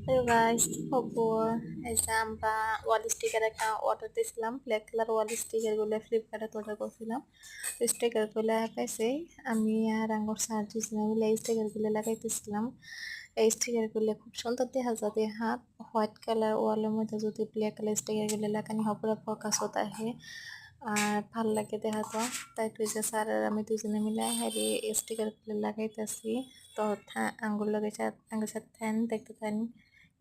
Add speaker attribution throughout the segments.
Speaker 1: Hello guys, কি খবর? এই যে আমরা ওয়াল স্টিকার একটা অর্ডার দিয়েছিলাম, ব্ল্যাক কালার ওয়াল স্টিকার গুলো ফ্লিপকার্টে অর্ডার করছিলাম। স্টিকার গুলো পাইছি। আমি আর আঙ্গুর সার্জিস মিলে এই স্টিকার গুলো লাগাইতেছিলাম। এই স্টিকার গুলো খুব সুন্দর দেখা যাবে। হাত হোয়াইট কালার ওয়ালের মধ্যে যদি ব্ল্যাক কালার স্টিকার গুলো লাগানি হবে পুরো ফোকাস হতে আহে আর ভাল লাগে দেখা তো। তাই তুই যে স্যার আর আমি দুজনে মিলে হ্যারি স্টিকার গুলো লাগাইতেছি। তো আঙ্গুর লাগাইছে, আঙ্গুর সাথে থান দেখতে থান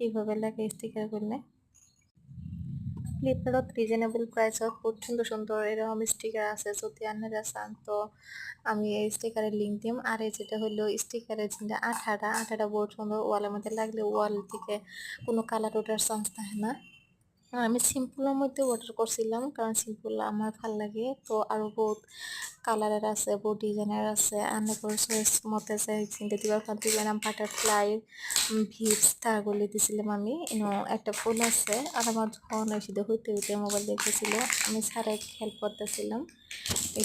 Speaker 1: এইভাবে লাগে স্টিকার করলে। ফ্লিপকার্টত রিজনেবল প্রাইসত বহুত সুন্দর সুন্দর এরকম স্টিকার আছে, যদি আপনারা চান তো আমি এই স্টিকারের লিঙ্ক দিম। আর এই যেটা হলো স্টিকারের যেটা আঠাটা বহুত সুন্দর, ওয়ালের মধ্যে লাগলে ওয়াল থেকে কোনো কালার ওঠার চান্স থাকে না। আর আমি সিম্পলের মধ্যে অর্ডার করছিলাম, কারণ সিম্পল আমার ভাল লাগে। তো আরো বহুত কালারের আছে, বহুত ডিজাইনের আছে। আনে করে চয়েস মতে চাই চিন্তা দিবার কারণ দিবেন বাটারফ্লাই ভিপস তারগুলি দিছিলাম আমি। একটা ফুল আছে আর আমার ফোন এসে হইতে হইতে মোবাইল দেখতেছিল, আমি স্যারের হেল্প করতেছিলাম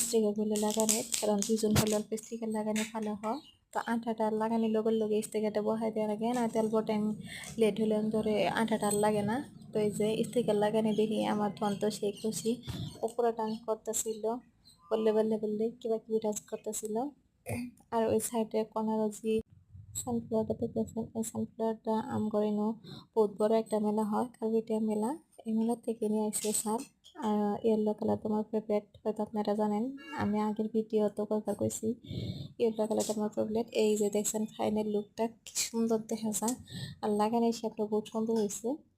Speaker 1: স্টিকারগুলো লাগানোর, কারণ দুজন হলে অল্প স্টিকার লাগানো ভালো হয়। তো আঠাটা লাগানি লগের লগে স্টিকারটা বহাই দেওয়া লাগে না, তেলব টাইম লেট হলে ধরে আঠাটা আর লাগে না। তো এই যে স্টিকার লাগানি দেখি আমার ধন তো সেই খুশি, উপরে ডান্স করতেছিল, বললে বললে বললে কিবা কিবি ডান্স করতেছিল। আর ওই সাইডে কর্নারও যে সানফ্লাওয়ারটা দেখতেছেন, এই সানফ্লাওয়ারটা আমগরেনো বহুত বড় একটা মেলা হয়, কার্বিটিয়া মেলা। এই মেলা থেকে নিয়ে আসছে স্যার। আর ইয়েলো কালার তোমার ফেভারিট, হয়তো আপনারা জানেন, আমি আগের ভিডিও তো কয়েকবার কইছি ইয়েলো কালারটা আমার ফেভারিট। এই যে দেখছেন ফাইনাল লুকটা কি সুন্দর দেখা যায়, আর লাগানো হিসাবটা বহুত সুন্দর হয়েছে।